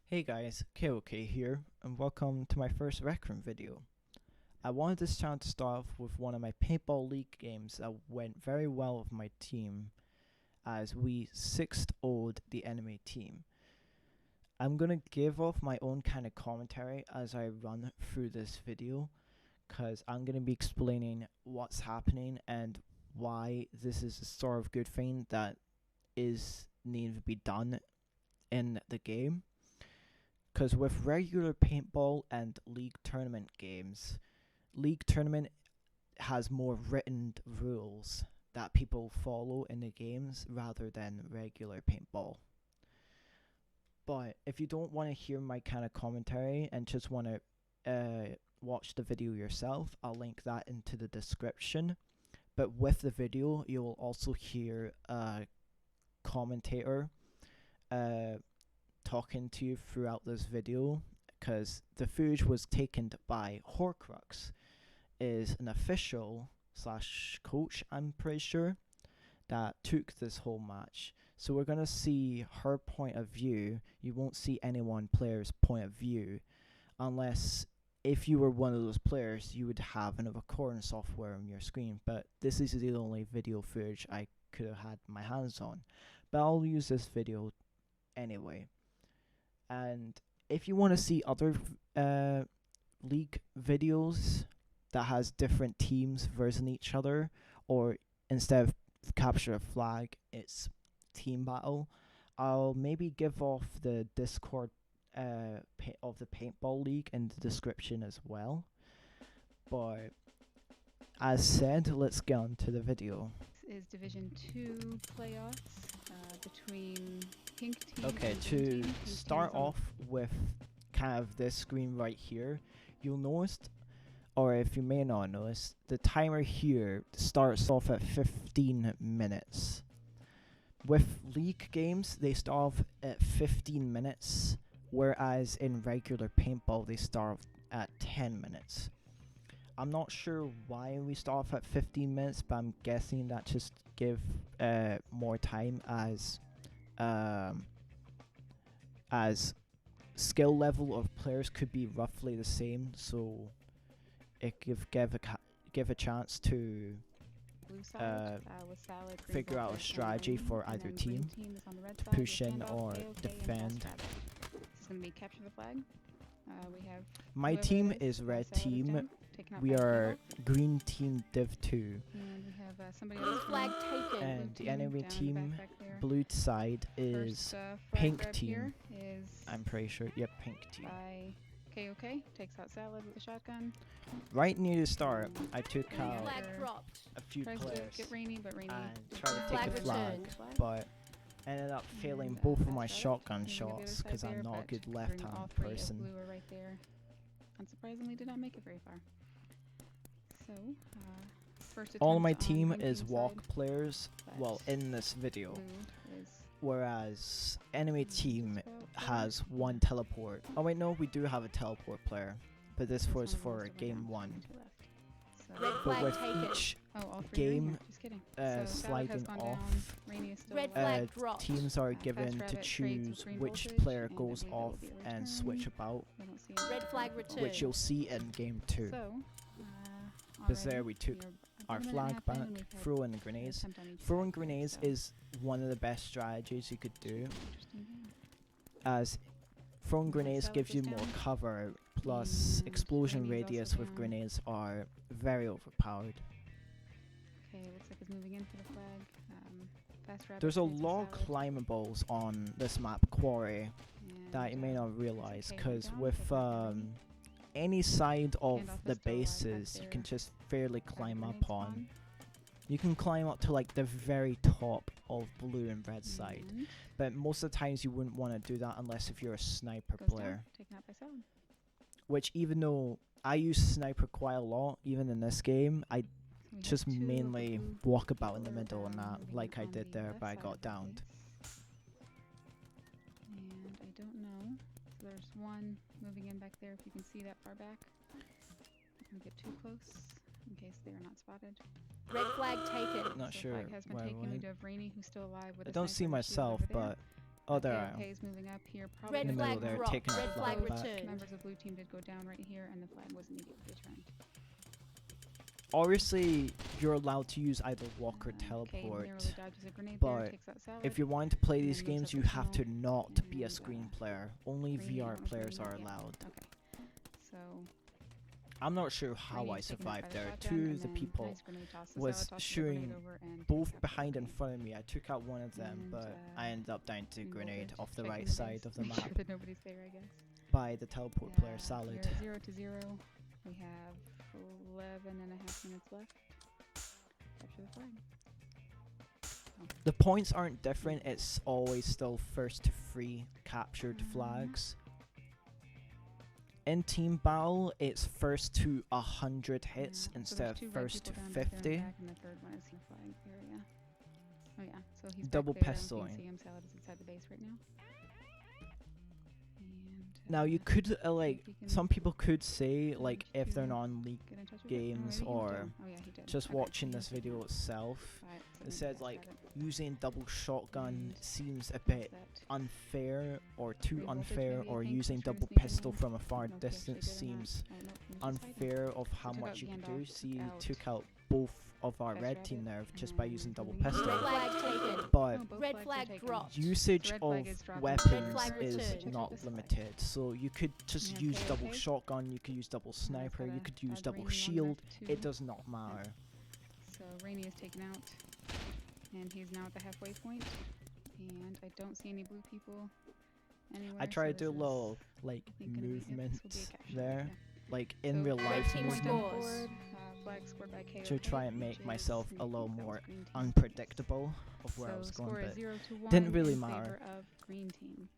Hey guys, KOK here, and welcome to my first Rec Room video. I wanted this channel to start off with one of my Paintball League games that went very well with my team, as we 6-0'd the enemy team. I'm gonna give off my own kind of commentary as I run through this video, cause I'm gonna be explaining what's happening and why this is a sort of good thing that is needing to be done in the game. Because with regular paintball and league tournament games, league tournament has more written rules that people follow in the games rather than regular paintball. But if you don't want to hear my kind of commentary and just want to watch the video yourself, I'll link that into the description. But with the video, you will also hear a commentator talking to you throughout this video, because the footage was taken by Horcrux, is an official slash coach, I'm pretty sure, that took this whole match. So we're gonna see her point of view. You won't see anyone player's point of view, unless if you were one of those players, you would have another recording software on your screen. But this is the only video footage I could have had my hands on. But I'll use this video anyway. And if you want to see other league videos that has different teams versus each other, or instead of capture a flag, it's team battle, I'll maybe give off the Discord of the Paintball League in the description as well. But as said, let's get on to the video. This is Division 2 playoffs between Pink Team Okay, and to Green Team. Pink start team's on- off with kind of this screen right here, you'll notice, or if you may not notice, the timer here starts off at 15 minutes. With league games, they start off at 15 minutes, whereas in regular paintball, they start off at 10 minutes. I'm not sure why we start off at 15 minutes, but I'm guessing that just give more time as skill level of players could be roughly the same, so it give a chance to Blue side, with Salad, green figure out a Vulture, and strategy Rainy, for and either then team Green Team is on the red to side push with in Handoff, or AOK, and defend. Fast Rabbit. This is going to be capture the flag. We have My whoever team it is red Salad is team. down, taking out We Fast are Handoff, green team div 2, and we have somebody else Flag from taken. and blue the enemy down in the team back there. blue side is First, flag pink grab team. here is I'm pretty sure, yep, pink team. by KOK, takes out Salad with a shotgun. Right near the start, I took Green out Flag Vulture dropped. a few tries to players get Rainy, but Rainy and tried to did take Flag a flag, returned. but ended up failing And, both of Fast my Rabbit. shotgun And we have the other shots side because I'm there, not a but good Green, left-hand all three of person. Blue are right there. Unsurprisingly, did not make it very far. So, first All of my attempt on team Green is team walk side, players, well, but in this video, Blue is whereas enemy team just about there. has one teleport. Oh wait, no, we do have a teleport player, but this This was one for lost over game down, 1. two left. So, Red But flag with taken. each oh, all three are in game, here. Just kidding. So Salad has sliding gone off, down. Rainy is still Red alive. flag dropped. teams are Fast given to Rabbit trades with choose Green which Voltage, player and I goes believe it will off be a and switch return. about, I don't see any Red flag people. return. which you'll see in game 2. So, Because there already we took are our about a minute flag and a half in, back, and we've had throwing an grenades. attempt on each Throwing side here, grenades so is one of the best strategies you could do, interesting, as throwing Okay, grenades Salad gives you goes more down. cover, plus And explosion Rainey's also radius with down. grenades are very overpowered. Okay, looks like it's moving in for the flag. Fast Rabbit There's a trades with lot of Salad, climbables on this map, Quarry, that you may and, not realize, okay, because down, with take out Rainy. any side of Handoff the is still alive back bases, you can there. just fairly Grab climb grenade up on. spawn, You can climb up to like the very top of blue and red side, and but most of the times you wouldn't want to do that unless if you're a sniper goes player. down, taken out by Salad. Which, even though I use sniper quite a lot, even in this game, I We have just two of the mainly blue walk about in the blue middle and down, that, moving like I on did the there, left but I side got of the downed. base. And I don't know. So there's one moving in back there, if you can see that far back. Not gonna get too close in case they are not spotted. Red flag taken. Not So sure flag has been where I taken. We went. do have Rainy, who's still alive with I a don't see sniper, and she is myself, over there. but Oh, there I am. Okay is moving up here. Probably Red In the middle flag there, dropped. taking our Red flag flag back. returned. members of blue team did go down right here, and the flag was immediately returned. Obviously, you're allowed to use either walk or Okay, teleport, narrowly dodges a grenade there, but takes that salad. if you're wanting to play and these then moves games, up you the have to hill, not be a and, screen player. Only Rainy, I VR don't know if players Rainy- are yeah, allowed. Okay, so I'm not sure how I Rainy's taken out survived by the there. shotgun, Two and of the then people nice grenade toss. The was salad tosses the shooting grenade over and both takes out behind the and grenade. front of me. I took out one of them, And, but I ended up dying to Green grenade voltage, off the checking right the side base, of the make map sure that nobody's there, I guess. by the teleport player Salad. We're at 0-0. We have 11.5 minutes left. Capture the flag. The points aren't different, it's always still first to 3 captured flags. In team battle, it's first to 100 hits Yeah, instead of so there's 2 red first to people down back there in the 50. back, and the third one is in the flag area. Oh yeah, so he's Double back there. You pistoling. can see him. Salad is inside the base right now. And Now you could like if he can some people could say like if they're to not on League get in touch with games it. Oh, maybe he or did. Oh, yeah, he did. just Okay, watching he this did video that. itself, Right, so it we says got like it. using double shotgun And seems a What's bit that? unfair or too Green voltage unfair, maybe, I or think, using was trying to double sneak in pistol there. from a far I don't know if he actually distance did or not. seems Oh, no, he was just hiding. unfair of how took much out you could Gandalf, do. took See, you out took out both of our Best red Rabbit, team there and just by then using double moving pistol. Red flag taken. But Oh, both Red flags are flag taken. dropped. usage Red of flag is dropped. weapons Red flag is returned. not Check this flag. limited, so you could just Yeah, use okay, double okay. shotgun, you could use double He's sniper, got you a could use dodge double Rainy on shield, map it 2. does not matter. So Rainy is taken out, and he's now at the halfway point. And I don't see any blue people anywhere. I try so to do a this is, little like I think, gonna be- yep, this will be a movements capture there, area. like in So real red life team point movement, on scores. board, flag scored by KOK, to try and make which myself is a little that was more green team. unpredictable of where I So was score going, is but 0-1 didn't really in matter. favor of green team.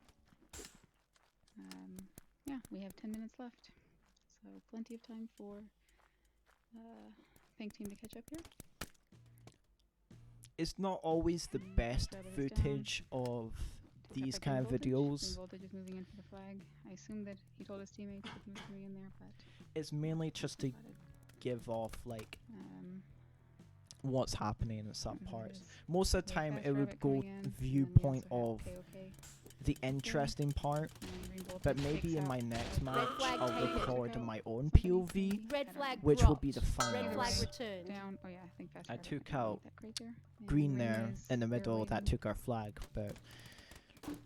Yeah, we have 10 minutes left, so plenty of time for pink team to catch up here. it's not always the Mm, best Rabbit is down. footage of Took out these by kind of green voltage. videos. Green voltage is moving in for the flag. I assume that he told his teammates to move me in there, but It's mainly just to spotted. give off like Um, what's happening in some and there parts. is Most of the the time Fast it would Rabbit go coming in, and then we viewpoint also of have KOK, the interesting part, and green but voltage maybe takes in out my next match flag I'll taken. record Took out my own somebody, POV, maybe? I Red don't flag know. which will be dropped. the Red flag finals. returned. Down. Oh yeah, I think Fast I Rabbit took might out beat that crate there. And Green Rainy there is in the there middle that waiting. took our flag, but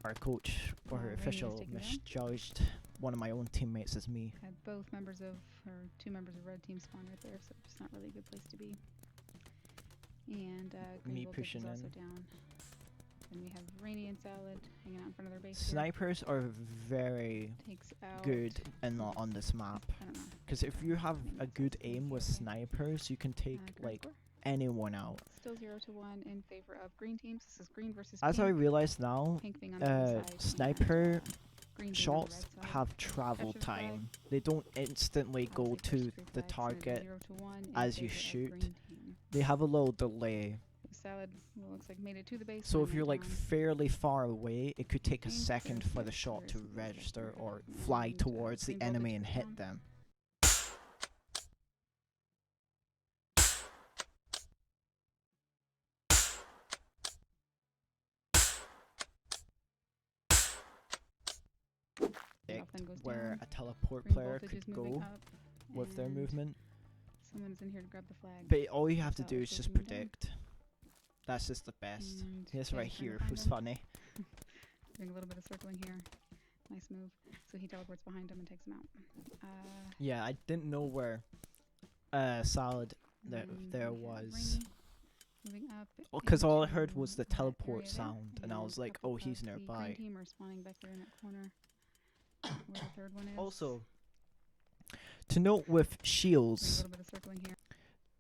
our coach or Rainy is official taken down. misjudged one of my own teammates as me. Had both members of, or 2 members of red team spawn right there, so it's not really a good place to be. And green Me voltage pushing is also in. down. And we have Rainy and Salad hanging out in front of their base here. Snipers are very Takes out. good and not on this map, I don't know. because if you have Maybe a it's good also aim with okay. snipers, you can take Current like score. anyone out. Still 0-1 in favor of green teams. This is green versus As I pink. realize now, Pink being on the blue side and, sniper green being on the shots red side. have travel Capture the flag. time. They don't instantly I'll go say first to three the flags, and it's target 0-1 in as you favor of shoot. green team. They have a little delay. Salad looks like made it to the base. So and if you're went like down. fairly far away, it could take a Pink, second there's for yep, the shot there to is the register second. or fly And, towards the green voltage enemy and goes hit down. them. Dolphin goes Where down. a teleport Green player voltage could is moving go up, with their and movement. Someone's in here to grab the flag. But all you have to Salad do is should just be down. predict. That's just the best. And This yeah, right trying to here find was him. funny. Doing a little bit of circling here. Nice move. So he teleports behind him and takes him out. Yeah, I didn't know where Salad and there we have was. Rainy moving up. Because all I heard into was the that teleport area there, sound, and I was like, couple oh, he's of the nearby. Green team are spawning back there in that corner. Where the third one is. Also, to note with Doing a shields, little bit of circling here.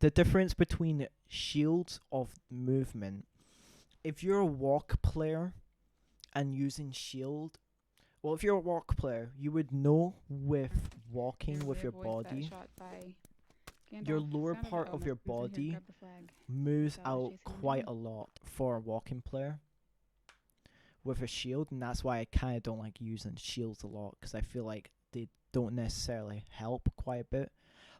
the difference between shields of movement. If you're a walk player and using shield, well, if you're a walk player, you would know with walking Narrowly with your avoids that body, shot by your Gandalf. lower Sounded- part oh, of no, your he's in here to body grab the flag. moves Salad out chasing him quite down. a lot for a walking player with a shield, and that's why I kind of don't like using shields a lot, because I feel like they don't necessarily help quite a bit.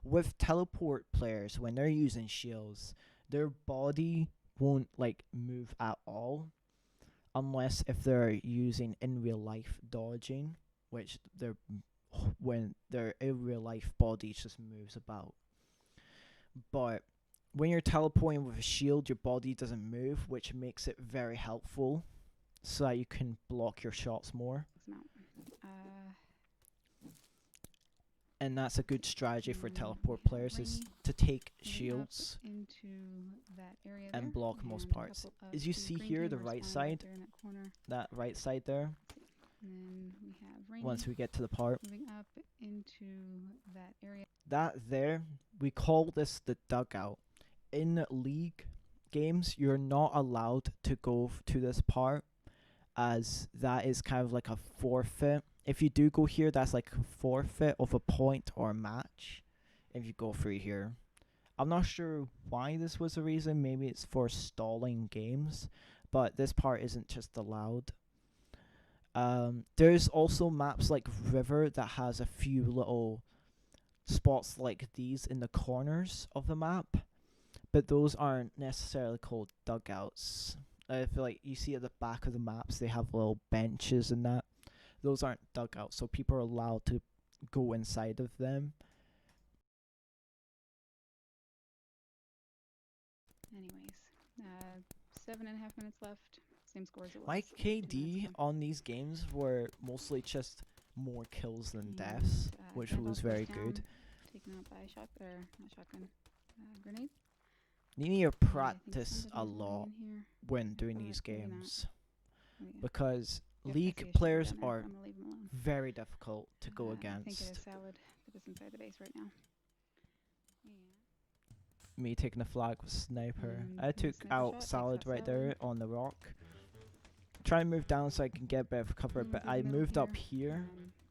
With teleport players, when they're using shields, their body won't like move at all unless if they're using in real life dodging, which they're when their in real life body just moves about. But when you're teleporting with a shield, your body doesn't move, which makes it very helpful, so that you can block your shots more. And that's a good strategy for teleport players, is to take shields into that area and block most and a parts. couple of As you the see green here, team the are right spawning side, up there in that corner. that right side there, And then we have Rainy once we get to the part, moving up into that area. that there, we call this the dugout. In league games, you're not allowed to go to this part, as that is kind of like a forfeit. If you do go here, that's like a forfeit of a point or a match if you go through here. I'm not sure why this was the reason. Maybe it's for stalling games, but this part isn't just allowed. There's also maps like River that has a few little spots like these in the corners of the map, but those aren't necessarily called dugouts. I feel like you see at the back of the maps they have little benches and that. Those aren't dugouts, so people are allowed to go inside of them. Anyways, 7.5 minutes left. Same score as it was. My 2 minutes KD left. on these games were mostly just more kills than And, deaths, which Paintball was goes very down, good. Taken out by a not shotgun, grenade. You need to And I think practice a somebody's lot in here. when doing but these maybe not. games, Oh, yeah. because Yep, I see a league shooter players down there, are but I'm gonna leave him alone. very difficult to go I think it against. is Salad that is inside the base right now. Me taking the flag with sniper. And I the took sniper out shot takes Salad out right Salad. there on the rock. Try and move down so I can get a bit of cover, Blue but through I the middle moved up here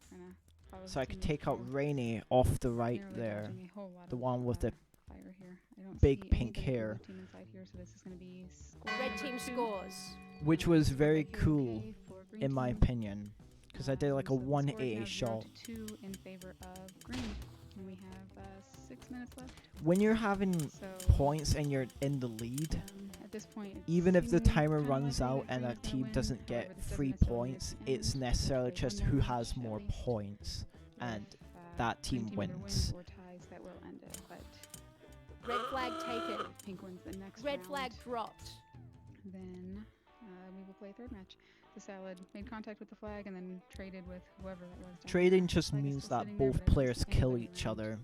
kinda follow so I his could teammate take out through. Rainy off the right Narrowly there. dodging a whole lot The of, one with the fire here. I don't big see pink anybody from hair. blue team inside here, so this is gonna be score Red number team 2. scores. which was Score very by Hero cool K for green in my team. opinion, because I did like a So the score is 180 now shot. 0-2 in favor of green. And we have 6 minutes left. When you're having So points and you're in the lead, at this point, it's even if the seeming timer kinda runs likely out that and a green's gonna team win. doesn't However, get this doesn't 3 necessarily mean points, it's the it's end. necessarily There's one just more who match has at more least. points, and If, that green team either wins. wins or ties, that will end it. But Red flag taken. pink wins the next Red round. flag dropped. Then we will play a third match. The Salad made contact with the flag and then traded with whoever that was. down Trading there. just Flag is means still that sitting there, both but I don't players see kill anybody each around other.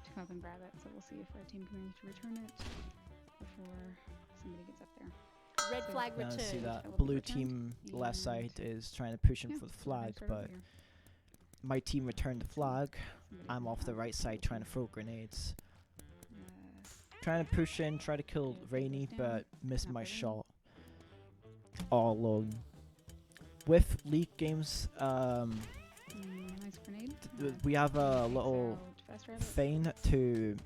to come up and grab it. So we'll see if our team can manage to return it before somebody gets up there. Red So flag Now, see returned. that That will be blue returned. team left side And is trying to push in yeah, for the so we're gonna flag, start over but here. my team returned the flag. Somebody I'm can off the help right the side blue trying to team. throw grenades. Uh, Trying to push in, try to kill Okay, take Rainy, this down. but missed Not my by Rainy. shot. All alone. With league games, nice grenade. we have a takes little out Fast Rabbit. thing to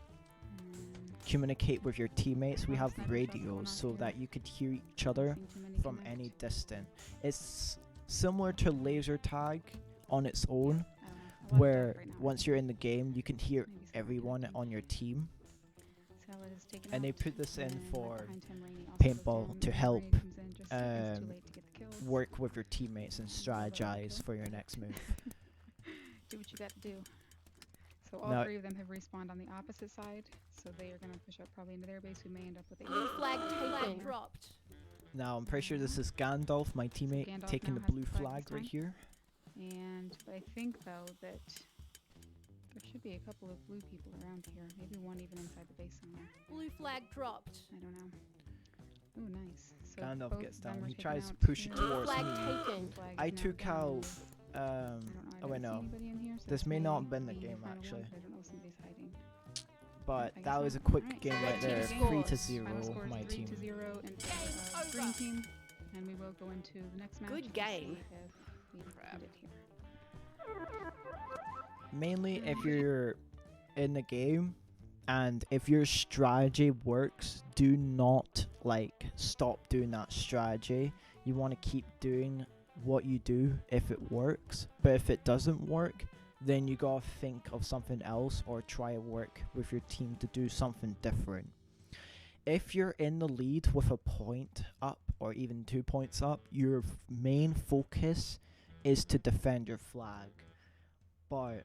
And communicate with your teammates. We Lot have of sniper shots going radios off so here. that you could hear each haven't other seen too many from connect. any distance. It's similar to laser tag on its own, I don't know. A lot of where dark right now, I once think. you're in the game, you can hear Maybe someone everyone connecting. on your team. Salad is taken And they out, put this in and right for behind him, Rainy also goes paintball down, to and help, Rainy comes in just seconds too um, late to get the kills. work with your teammates and Although that strategize kill. for your next move. Do what you got to do. So all Now- 3 of them have respawned on the opposite side, so they are going to push up probably into their base. We may end up with a Blue flag flag taken. Dropped. Now I'm pretty sure this is Gandalf, my teammate, Gandalf taking now the has blue the flag flag this right time. here. And but I think though that there should be a couple of blue people around here. Maybe one even inside the base somewhere. Blue flag dropped. I don't know. Ooh, nice. So Gandalf both gets of them down. were He taken tries to out push it here. towards Flag me. taken. Flag is I now took down. out. I don't know. I Oh wait, don't see no. anybody in here, so This may not have been the be game, final actually. one, but I don't know if somebody's hiding. But I that guess was a not. quick Alright. game Red right team there. scores. 3-0, Final score is my 3 team. to 0 in favor of green team, and we will go into the next match. Good and game. see if we end it here. Mainly if you're in the game and if your strategy works, do not stop doing that strategy. You want to keep doing what you do if it works. But if it doesn't work, then you gotta think of something else or try to work with your team to do something different. if you're in the lead with a point up or even 2 points up, your main focus is to defend your flag. But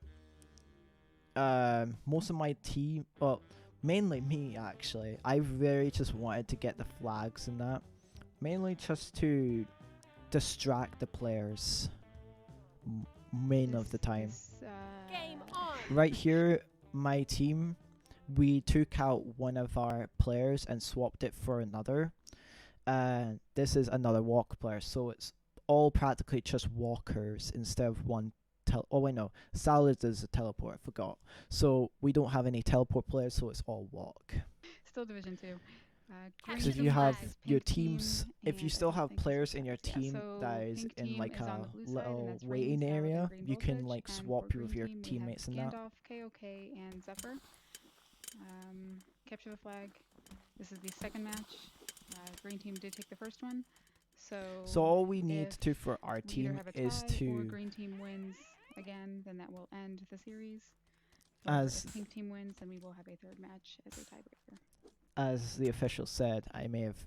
most of my team, well, mainly me actually, I really just wanted to get the flags and that, mainly just to distract the players main of the time. Game on. Right here, my team, we took out one of our players and swapped it for another. This is another walk player, so it's all practically just walkers instead of one. Oh wait, no, Salad is a teleport. I forgot. So we don't have any teleport players, so it's all walk. Still Division 2. Capture So if the you have flag. your Pink team, teams, if you and I still don't have think this players is in your correct. Yeah, team so that is pink in team like is on a the blue side, and little that's Rainy, waiting Salad, and area, Green you can Voltage, like and swap for with green your team, we have teammates and that. Gandalf, KOK, and Zephyr. Capture the flag. This is the second match. Green team did take the first one. So all we need if to for our we either team have a is tie or to, green team wins again, then that will end the series. Or as if pink team wins, then we will have a third match as a tiebreaker. as the official said, I may have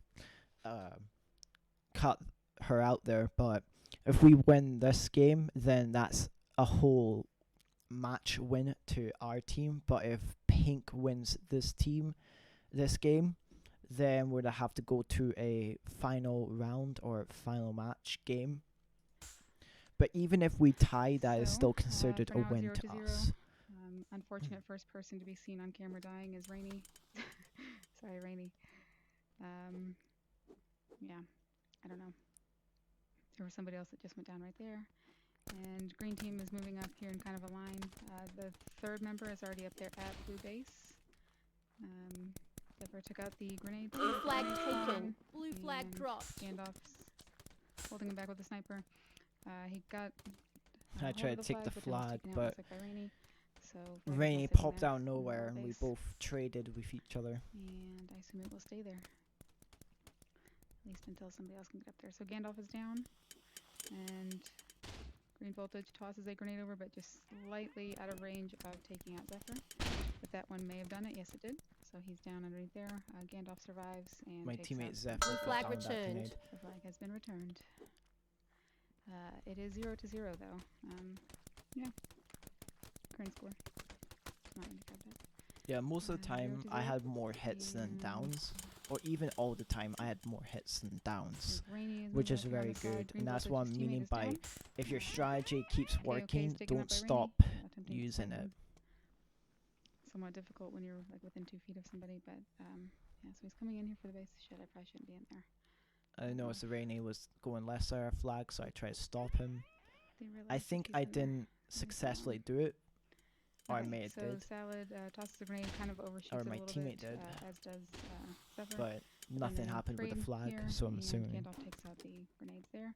cut her out there, but if we win this game, then that's a whole match win to our team. But if pink wins this game, then we'd have to go to a final round or final match game. But even if we tie, that is So, still considered for a now, win 0 to to 0. us. Unfortunate first person to be seen on camera dying is Rainy. Sorry, Rainy. Yeah, I don't know. There was somebody else that just went down right there. And green team is moving up here in kind of a line. The third member is already up there at blue base. Zephyr took out the grenade. Blue flag grenade taken. spawn, Blue flag and dropped. Gandalf's holding him back with the sniper. He got. I hold tried of to take the but then was flag, taken out, but looks like by Rainy. So flag Rainy is now sitting popped there out of in the nowhere lower and we base. both traded with each other. And I assume it will stay there. At least until somebody else can get up there. So Gandalf is down. And Green Voltage tosses a grenade over, but just slightly out of range of taking out Zephyr. But that one may have done it. Yes, it did. So he's down underneath there. Gandalf survives and My takes teammate out Zephyr Blue got flag down that returned. grenade. The flag has been returned. It is 0 to 0 though. Yeah. Current score. Not really grabbed it. Yeah, most of the 0 time to I 0. had more hits than And downs, or even all the time I had more hits than downs, Rainy is which moving is up here on very the flag. good. Green And that's what I'm Voltage's teammate meaning is by down. if your Uh, strategy keeps KOK is working, taken don't out by Rainy, stop attempting to using snipe it. him. Somewhat difficult when you're like within 2 feet of somebody, but yeah, so he's coming in here for the base. Shit, I probably shouldn't be in there. I noticed the Rainy was going left side of our flag, so I tried to stop him. They realized I that think he's I in there. didn't successfully do it, or I Okay, may have so did, Salad tosses a grenade, kind of overshoots or it a my little teammate bit, did, as does Zephyr. but nothing then happened with the trade flag, here, so I'm and assuming. Gandalf takes out the grenades there.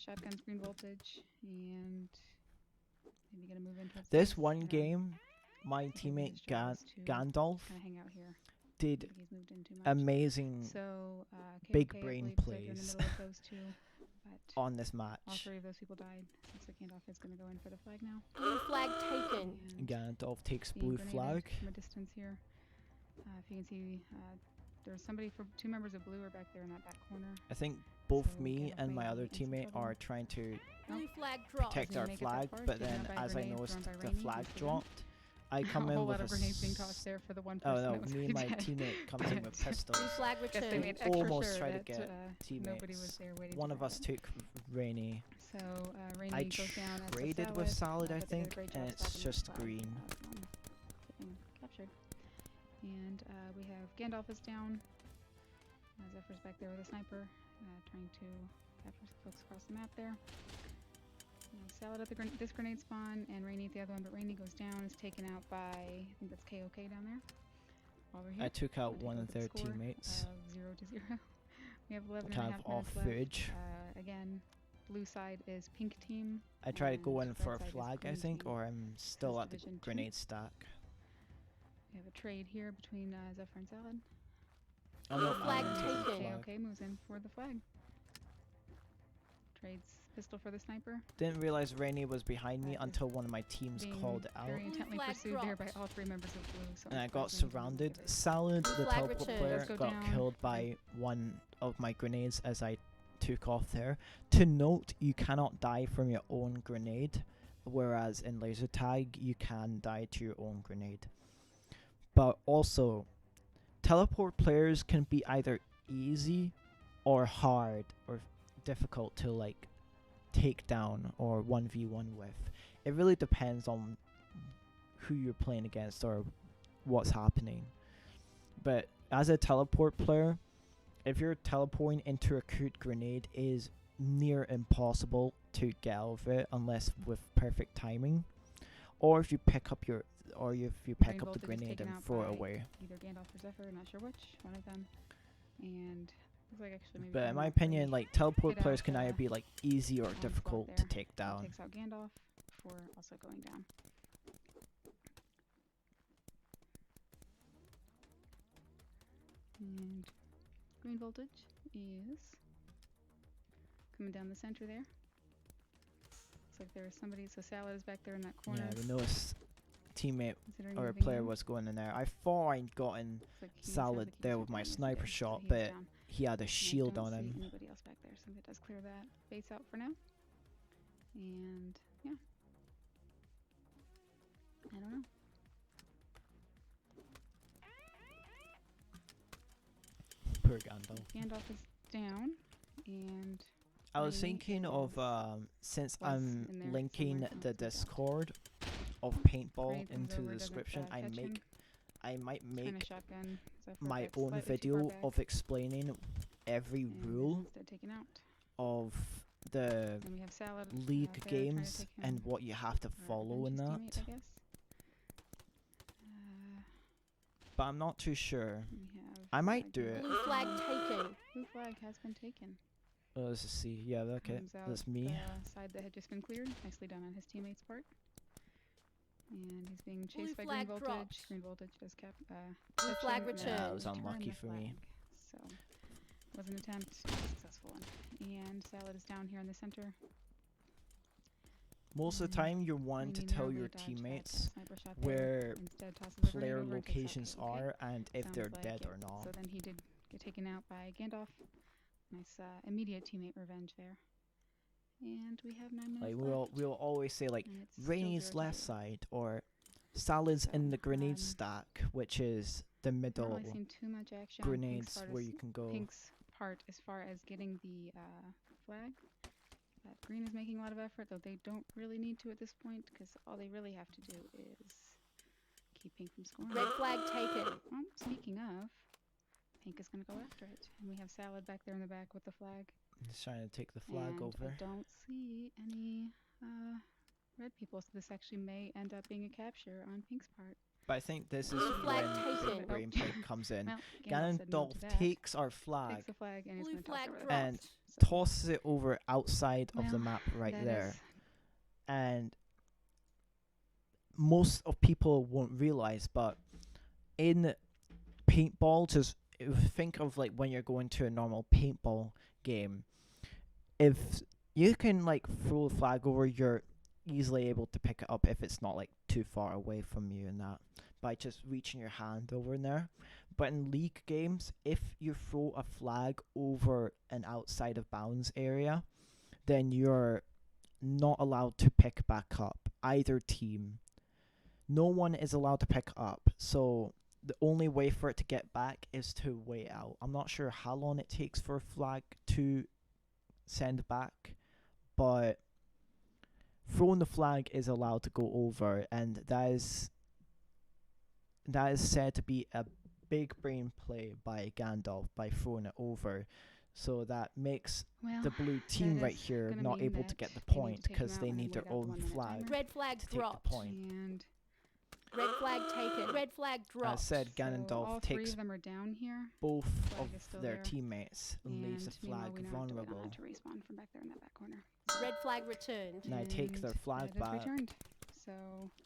Shotgun's Green Voltage, and maybe gonna move in towards the This base. one I don't know. game, my I think teammate his job is to Gandalf kind of hang out here. I did think he's moved in too much. amazing So big KOK, I brain believe, is right here in the plays middle of those two, but on this all match. 3 of those people died. Looks like Gandalf is gonna go in for the flag now. Blue flag taken. And Gandalf takes being blue grenaded flag. from a distance here. If you can see, there's somebody for 2 members of blue are back there in that back corner. I think both So me Gandalf and may my be other in some teammate trouble. are trying to Blue flag dropped. protect Doesn't our make it that flag, far, but taken then out by a as I grenade noticed thrown by the Rainy flag once again. dropped, I A come in whole with lot of a grenades being s- tossed there for the one Oh person no, that was me already and my dead. teammate comes in with But Blue pistols. flag guess they returned. made extra Almost sure tried to that get nobody was teammates. there waiting One to of us grab it. took Rainy. So Rainy I goes down as the traded with Salad, I but they did a think, great and job it's stopping just that flag, green. from getting captured. And we have Gandalf is down. Zephyr's back there with a sniper, trying to capture some folks across the map there. Salad at this grenade spawn, and Rainy at the other one, but Rainy goes down, is taken out by, I think that's KOK down there. While we're here, I took out take a one look of at the their score, teammates. 0 to 0. We have 11 Kind and a of half off minutes left. footage. Again, blue side is pink team. I tried to go and in for a red side is flag, I green think, team. or I'm still Says at the Division 2. grenade stack. We have a trade here between Zephyr and Salad. Oh no, Flag I'm taking the taken. flag. KOK moves in for the flag. Trades pistol for the sniper. Didn't realize Rainy was behind me That is until one of my teams Being called it out. very Blue intently flag pursued there by dropped. all 3 members of blue. So And I got unfortunately, we didn't surrounded. get it. Salad, the Flag teleport returned. player, Does go got down. killed by one of my grenades as I took off there. To note, you cannot die from your own grenade, whereas in laser tag, you can die to your own grenade. But also, teleport players can be either easy or hard or difficult to like take down or 1v1 with. It really depends on who you're playing against or what's happening. But as a teleport player, if you're teleporting into a crude grenade, it is near impossible to get out of it unless with perfect timing, or if you pick up your Green the voltage is grenade taken and out throw it by away. Either Gandalf or Zephyr, not sure which, one of them. And looks like actually maybe But in Gandalf my really opinion, like teleport hit players out, can either be like easy or on spot difficult to there. take That down. takes out Gandalf before also going down. And green voltage is coming down the center there. Looks like there's somebody, so Salad is back there in that corner. Yeah, we noticed teammate considering or a moving player in. was going in there. I thought I'd gotten Looks like he has Salad the keys there are with my down, yes, he sniper does. shot, He is but down. he had a I shield don't on see him. anybody else back there, so that does clear that base out for now. And yeah, I don't know. Poor Gandalf. Gandalf is down, and I was Rainy thinking of is- since was I'm in there linking somewhere. Oh, the it's moved out. Discord of Paintball Rainy comes into over, the doesn't, description, catch him. I might He's trying to make shotgun Zephyr my back own slightly too far video back, of explaining every and is rule instead taken out. of the Then we have Salad league there trying to games take him, and what you have to or follow in avenge that. his teammate, I guess. But I'm not too sure. We have I might do it. Blue flag taken. Blue flag has been taken. Let's just see. Yeah, okay, Comes out that's me. the side that had just been cleared. Nicely done on his teammate's part. And he's being Blue chased by flag green voltage. dropped. Green voltage does Blue catch flag him, and returned. Yeah, it was return unlucky the for me. flag. So it was an attempt, not a successful one. And Salad is down here in the center. Most of the Mm. time, you're wanting to Rainy tell narrowly your did dodge that teammates sniper shot there. where Instead tosses a grenade player over and takes out locations Kate, okay? are and if Sounds they're like dead it. or not. So then he did get taken out by Gandalf. Nice immediate teammate revenge there. And we have 9 minutes Like left. we'll always say like and it's still Rainy's 0-0. left side or Salad's in the So, grenade stack, which is the Not middle really seen too much action on Pink's grenades part where as- you can go. Pink's part as far as getting the flag. But Green is making a lot of effort, though they don't really need to at this point, because all they really have to do is keep Pink from scoring. Red flag taken. Oh, speaking of, Pink is going to go after it. And we have Salad back there in the back with the flag. He's trying to take the flag and over. I don't see any red people, so this actually may end up being a capture on Pink's part. But I think this is Blue flag when the taken. brain play comes in. Well, Gandalf said no Ganondorf to that. takes our flag Takes the flag and he's Blue going to toss flag it over the dropped. and fence. So tosses it over outside of the Well, map right that there. is- And most of people won't realize, but in paintball, just if you think of like when you're going to a normal paintball game, if you can like throw a flag over, you're easily able to pick it up if it's not like too far away from you and that by just reaching your hand over in there. But in league games, if you throw a flag over an outside of bounds area, then you're not allowed to pick back up, either team. No one is allowed to pick up, so the only way for it to get back is to wait out. I'm not sure how long it takes for a flag to send back, but throwing the flag is allowed to go over, and that is said to be a big brain play by Gandalf by throwing it over. So that makes well, the blue team that right is here gonna not mean able to that get the they need to point take him because out they and need wait their out the own 1 minute flag timer. Red flag to take the dropped. point. And Red flag taken. Red flag As dropped. said, so all Ganondorf 3 takes of them are down here. both Flag of is still their there. teammates and leaves the And meanwhile, flag we now have to wait on vulnerable. that to respawn from back there in that back corner. Red flag returned. And I take their And flag that is back, returned. So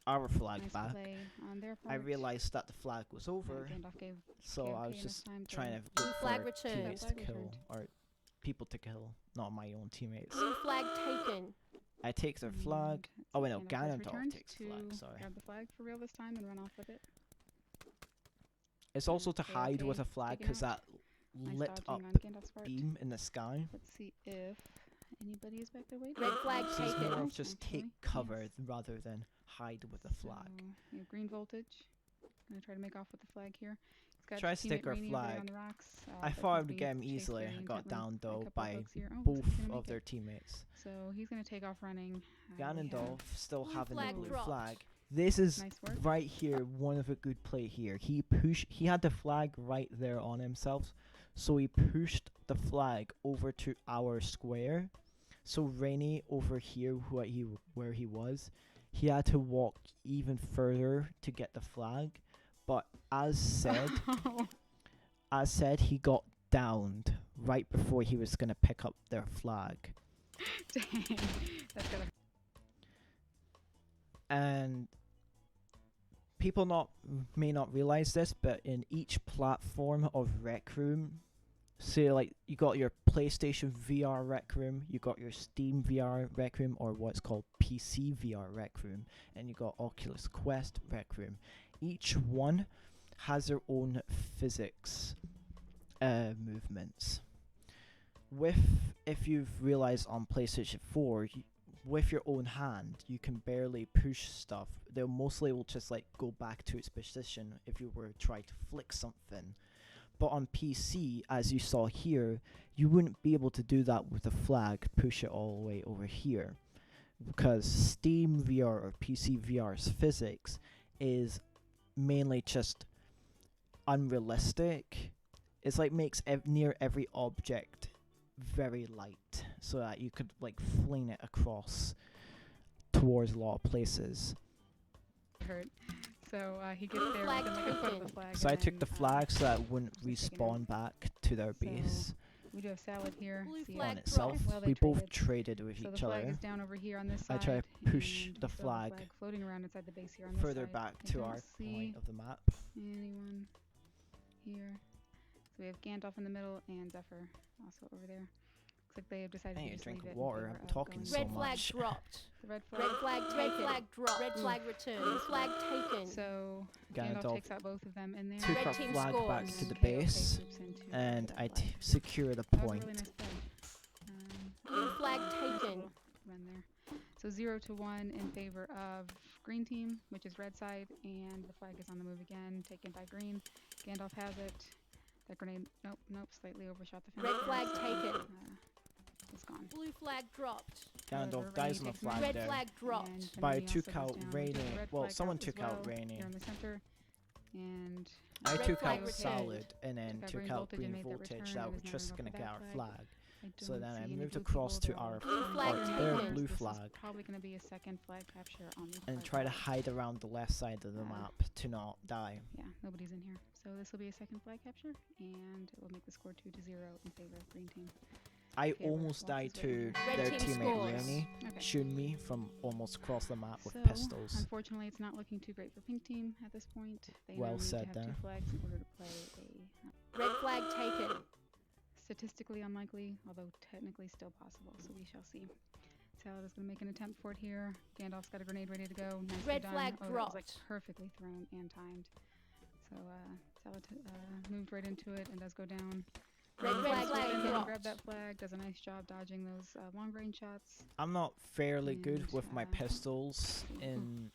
our flag nice back. play on their I part. realized that the flag was over, Gandalf gave so I KOK was enough just time to trying to Blue look flag for returned. teammates to Flag kill returned. or people to kill, not my own teammates. Blue flag taken. I take their And flag. let's Oh see, wait, no, Gandalf has Ganondorf returned takes to the flag. Sorry. grab the flag for real this time and run off with it. It's also to Okay, hide with okay, a flag taken because out. that Nice lit dodging up on Gandalf's part. beam in the sky. Let's see if anybody is back there waiting. Red flag So it's taken. more of just take Actually, cover yes. rather than hide with a flag. So, we have green voltage. Gonna try to make off with the flag here. He's got Try his to teammate stick our Rainey over there flag. on the rocks. I but thought I he's would being get him chased easily. very I got intently down by a though couple by folks here. Oh, looks like both he's gonna of make their it. teammates. So he's gonna take off running. We have Ganondorf still Blue having the flag blue dropped. flag. This is Nice work. right here one of a good play here. He had the flag right there on himself, so he pushed the flag over to our square. So Rainey over here, where he was, he had to walk even further to get the flag. But as said, he got downed right before he was gonna pick up their flag. Dang, that's gonna. And people may not realize this, but in each platform of Rec Room, say like you got your PlayStation VR Rec Room, you got your Steam VR Rec Room, or what's called PC VR Rec Room, and you got Oculus Quest Rec Room. Each one has their own physics movements. If you've realized on PlayStation 4, with your own hand, you can barely push stuff. They mostly will just like go back to its position if you were to try to flick something. But on PC, as you saw here, you wouldn't be able to do that with a flag, push it all the way over here. Because Steam VR or PC VR's physics is mainly just unrealistic. It's like makes near every object very light, so that you could like fling it across towards a lot of places. Hurt. So he gets there Flag within like a foot of taken. the flag. So I and took the then, flag so that it wouldn't just taking out. respawn back to their So base we do have Salad here. Blue See flag on how itself. well they We both traded. traded with So the each flag other. is down over here on this I side. try to push and the we still have flag floating around inside the base here on this further side. back I to don't our see point of the map. anyone here. So we have Gandalf in the middle and Zephyr also over there. Looks like they have decided I to need a just drink leave of it in water. favor I'm of talking going so Red in. flag much. dropped. The red flag. Red flag taken. Red flag dropped. Red Ooh. flag returned. Blue flag taken. So Gandalf Gandalf takes out both of them in there. took Red our team flag back scores. to the KOK base, swoops in to and capture I that flag. secure the That was a point. really nice play. Blue flag nice taken. little run there. So 0-1 in favor of green team, which is red side, and the flag is on the move again, taken by green. Gandalf has it. That grenade, nope, slightly overshot the fence. Red there, flag so, taken. It's gone. Blue flag dropped. Gandalf However, dies Rainey on the takes flag mine. Red there. flag dropped. And But I Rainey also took goes out down. We Rainey. took the red Well, flag someone out as took out well Rainey. Here in the center. And I Red took flag out returned. Salad and then Took out took green out voltage and green made that voltage return that and were is now just gonna gonna go get for our that flag. I So don't then I see any moved blue across people, to our though. Blue flag or taken. their Corners. blue This is flag probably going to be a second flag capture on the and hard try to side. hide around the left side of the Uh, map to not die. Yeah, nobody's in here. So this will be a second flag capture, and it will make the score 2-0 in favor of green team. I Okay, we're almost died losses right to here. Red their team teammate scores. Rainey Okay. shooting me from almost across the map with So, pistols. unfortunately, it's not looking too great for pink team at this point. They Well now need said to have there. 2 flags in order to play a Red flag taken. statistically unlikely, although technically still possible. So we shall see. Salad is going to make an attempt for it here. Gandalf's got a grenade ready to go. Nicely Red done. flag That was like dropped. perfectly thrown and timed. So Salad moved right into it and does go down. Red flag Swoop in and dropped. grab that flag. Does a nice job dodging those long range shots. I'm not fairly And, good with my pistols see. in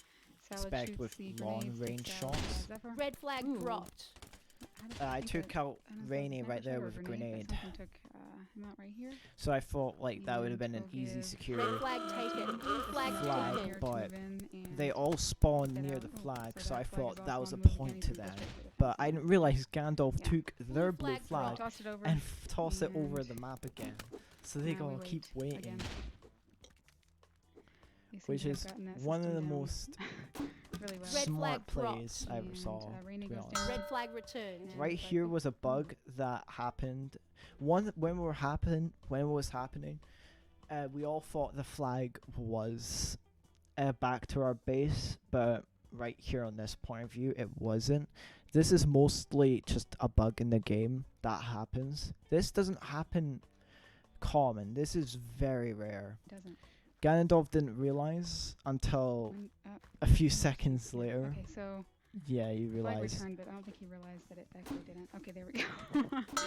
Salad Spec shoots with the long grenades, range takes out, shots. Zephyr. Red flag Ooh. dropped. I think took that- out I don't know if that was Rainey a right sniper there shot or with a but grenade. something took him out right here. So I thought like that would have been an And we'll easy give secure. Red flag taken. Blue flag Flag, taken. but they all spawned Get near out. the Oh, flag, so so I that flag is thought also that on was the a move again. point He's to gonna go them. straight for the But fence. I didn't realize Gandalf Yeah. took their blue flag flag dropped. Tossed it over. and tossed it over And the map again. So they now gotta we keep wait waiting. again. They seem Which to have is gotten that one of system the down most really well. Red smart flag dropped. plays I ever And, saw. Rainey to be goes honest. down. Red flag returned. Yeah. Right flag- here was a bug that happened. When it was happening, we all thought the flag was back to our base, but right here on this point of view, it wasn't. This is mostly just a bug in the game that happens. This doesn't happen common. This is very rare. Doesn't. Ganondorf didn't realize until When, a few seconds later. Okay, so Yeah, you flag realized. returned, but I don't think he realized that it actually didn't. Okay, there we go.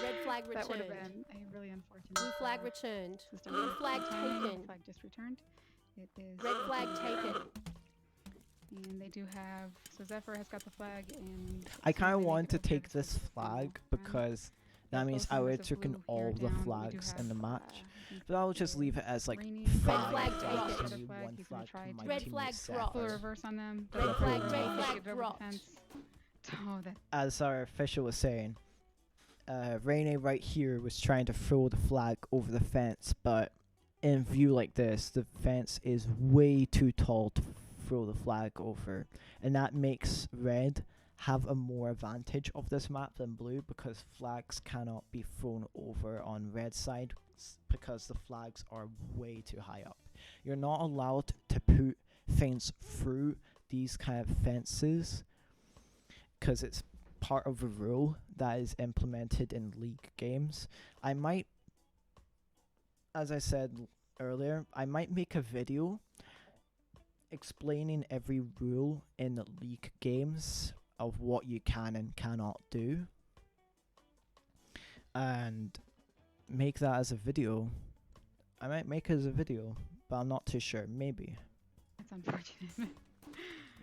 Red flag That would have returned. been a really unfortunate. Blue flag returned. system Blue error. flag Timing, taken. Flag just returned. It is. Red flag taken. And they do have. So Zephyr has got the flag, and. I as soon kind as of they wanted make to it over, take this this looks flag normal. because that means both I would numbers have of taken blue all here the down. We do flags in the have, match. I think But I'll just the leave it as like Rainy five. flag That's dropped. only Red flag, one he's gonna flag try from my to- Red teammate flag Zephyr. dropped. Full reverse on them. Red Doesn't flag- work. red They flag get it over the dropped. fence. Oh, that. As our official was saying, Rainy right here was trying to throw the flag over the fence, but in view like this, the fence is way too tall to throw the flag over, and that makes red have a more advantage of this map than blue because flags cannot be thrown over on red side because the flags are way too high up. You're not allowed to put things through these kind of fences because it's part of a rule that is implemented in League games. I might, as I said earlier, I might make a video explaining every rule in the League games of what you can and cannot do, and make that as a video. I might make it as a video, but I'm not too sure. Maybe. That's unfortunate.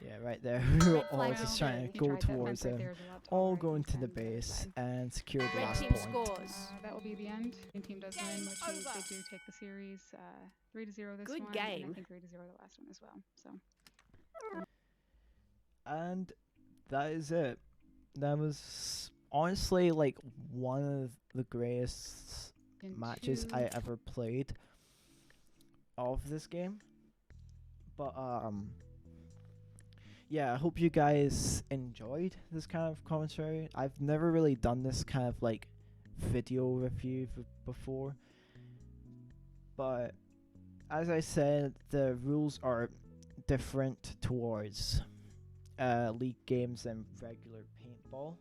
Yeah, right there. We were Red all flag just trying returned. to He go tried that towards fence right him. there is a lot All taller going to than the the other base side. and secure the Red last team point. scores. That will be the end. Green team does win, which means over. they do take the series 3-0 this Good one, and game. I think 3-0 the last one as well. So And that is it. That was honestly like one of the greatest in matches two- I ever played of this game. But yeah, I hope you guys enjoyed this kind of commentary. I've never really done this kind of like video review before. But as I said, the rules are different towards League games than regular paintball.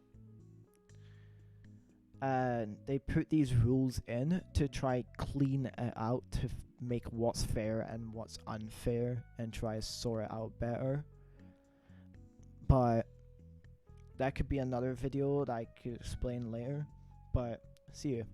And they put these rules in to try clean it out to make what's fair and what's unfair and try to sort it out better. But that could be another video that I could explain later. But see you.